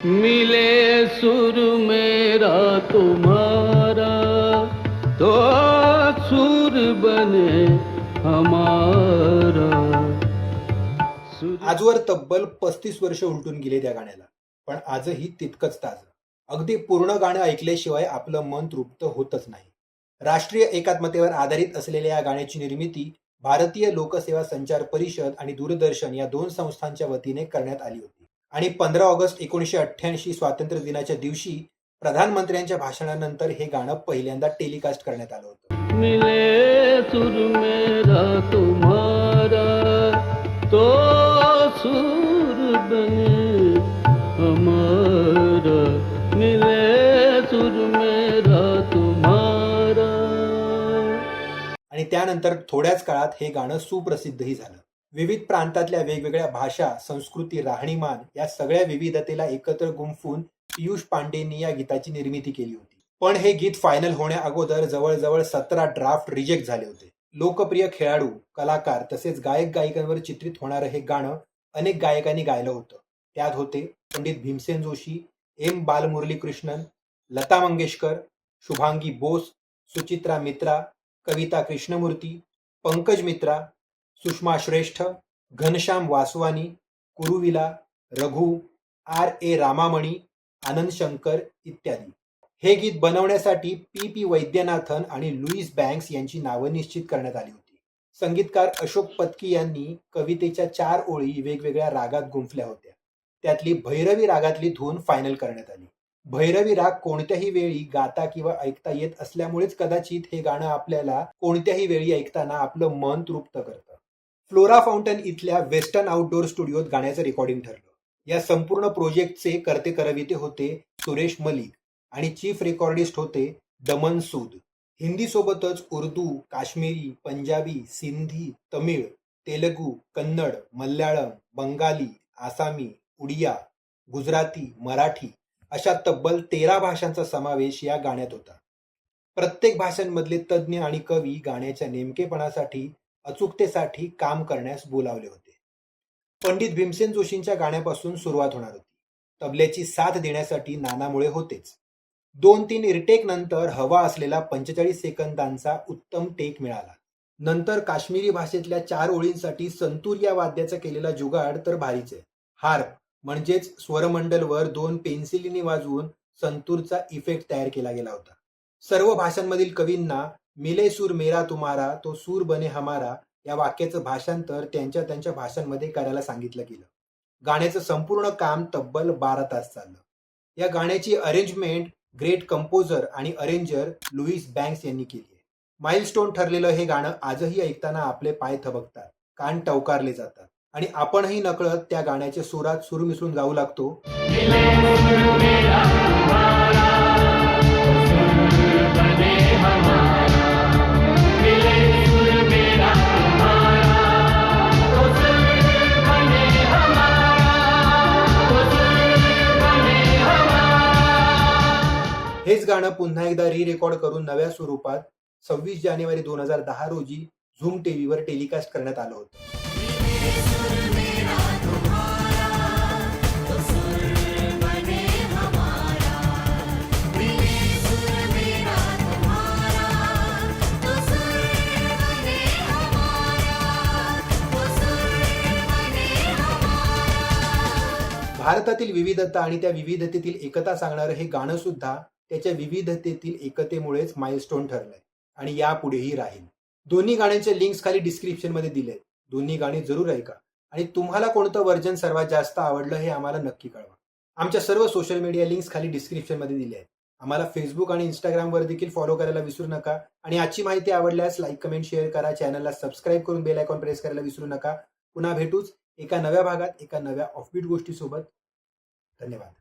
मिले सुर मेरा तुम्हारा तो सुर बने हमारा। आजवर तब्बल 35 वर्ष उलटून गेले त्या गाण्याला, पण आजही तितकंच ताजं. अगदी पूर्ण गाणं ऐकल्याशिवाय आपलं मन तृप्त होतच नाही. राष्ट्रीय एकात्मतेवर आधारित असलेल्या या गाण्याची निर्मिती भारतीय लोकसेवा संचार परिषद आणि दूरदर्शन या दोन संस्थांच्या वतीने करण्यात आली होती आणि 15 ऑगस्ट 1988 स्वातंत्र्य दिनाच्या दिवशी प्रधानमंत्र्यांच्या भाषणानंतर हे गाणं पहिल्यांदा टेलिकास्ट करण्यात आलं होतं. मिले सुर मेरा तुम्हारा तो सुर बने हमारा। मिले सुर मेरा तुम्हारा। आणि त्यानंतर थोड्याच काळात हे गाणं सुप्रसिद्धही झालं. विविध प्रांतातल्या वेगवेगळ्या भाषा, संस्कृती, राहणीमान या सगळ्या विविधतेला एकत्र गुंफून पियुष पांडेंनी या गीताची निर्मिती केली होती. पण हे गीत फायनल होण्या अगोदर जवळजवळ 17 ड्राफ्ट रिजेक्ट झाले होते. लोकप्रिय खेळाडू, कलाकार तसेच गायक गायिकांवर चित्रित होणारं हे गाणं अनेक गायकांनी गायलं होतं. त्यात होते पंडित भीमसेन जोशी, एम बालमुरलीकृष्णन, लता मंगेशकर, शुभांगी बोस, सुचित्रा मित्रा, कविता कृष्णमूर्ती, पंकज मित्रा, सुषमा श्रेष्ठ, घनश्याम वासवानी, कुरुविला, रघु, R.A. रामामणी, आनंद शंकर इत्यादी. हे गीत बनवण्यासाठी P.P. वैद्यनाथन आणि लुईस बँक्स यांची नावं निश्चित करण्यात आली होती. संगीतकार अशोक पत्की यांनी कवितेच्या 4 ओळी वेगवेगळ्या रागात गुंफल्या होत्या. त्यातली भैरवी रागातली धून फायनल करण्यात आली. भैरवी राग कोणत्याही वेळी गाता किंवा ऐकता येत असल्यामुळेच कदाचित हे गाणं आपल्याला कोणत्याही वेळी ऐकताना आपलं मन तृप्त करतं. फ्लोरा फाउंटन इथल्या वेस्टर्न आउटडोर स्टुडिओत गाण्याचं रेकॉर्डिंग ठरलं. या संपूर्ण प्रोजेक्टचे करते करविते होते सुरेश मलिक आणि चीफ रेकॉर्डिस्ट होते दमन सूद. हिंदी सोबतच उर्दू, काश्मीरी, पंजाबी, सिंधी, तमिळ, तेलुगू, कन्नड, मल्याळम, बंगाली, आसामी, उडिया, गुजराती, मराठी अशा तब्बल 13 भाषांचा समावेश या गाण्यात होता. प्रत्येक भाषांमधले तज्ज्ञ आणि कवी गाण्याच्या नेमकेपणासाठी, अचूकतेसाठी काम करण्यास बोलावले होते. पंडित भीमसेन जोशींच्या गाण्यापासून सुरुवात होणार होती. तबल्याची साथ देण्यासाठी नाना मुळे होतेच. 2-3 रिटेक नंतर हवा असलेला 45 सेकंदांचा उत्तम टेक मिळाला. नंतर काश्मीरी भाषेतल्या 4 ओळींसाठी संतूर या वाद्याचा केलेला जुगाड तर भारीच आहे. हार्प म्हणजेच स्वरमंडलवर 2 पेन्सिलीनी वाजवून संतूरचा इफेक्ट तयार केला गेला होता. सर्व भाषांमधील कवींना मिले सूर मेरा तुम्हारा तो सूर बने हमारा या वाक्याचं भाषांतर त्यांच्या भाषांमध्ये करायला सांगितलं गेलं. गाण्याचं संपूर्ण काम तब्बल 12 तास चाललं. या गाण्याची अरेंजमेंट ग्रेट कंपोजर आणि अरेंजर लुईस बँक्स यांनी केली आहे. माइलस्टोन ठरलेलं हे गाणं आजही ऐकताना आपले पाय थबकतात, कान टवकारले जातात आणि आपणही नकळत त्या गाण्याच्या सुरात सूर मिसळून गाऊ लागतो. हेच गाणं पुन्हा एकदा रेकॉर्ड करून नव्या स्वरूपात 26 जानेवारी 2010 रोजी झूम टीव्हीवर टेलिकास्ट करण्यात आलं होतं. भारतातील विविधता आणि त्या विविधतेतील एकता सांगणारं हे गाणं सुद्धा त्याच्या विविधतेतील एकतेमुळेच माइलस्टोन ठरलंय आणि यापुढेही राहील. दोन्ही गाण्यांचे लिंक्स खाली डिस्क्रिप्शन मध्ये दिलेत. दोन्ही गाणी जरूर ऐका आणि तुम्हाला कोणतं व्हर्जन सर्वात जास्त आवडलं हे आम्हाला नक्की कळवा. आमच्या सर्व सोशल मीडिया लिंक्स खाली डिस्क्रिप्शन मध्ये दिले आहेत. आम्हाला फेसबुक आणि इंस्टाग्रामवर देखील फॉलो करायला विसरू नका आणि आजची माहिती आवडल्यास लाईक, कमेंट, शेअर करा. चॅनलला सबस्क्राईब करून बेल आयकॉन प्रेस करायला विसरू नका. पुन्हा भेटूच एका नव्या भागात एका नव्या ऑफबीट गोष्टीसोबत. धन्यवाद.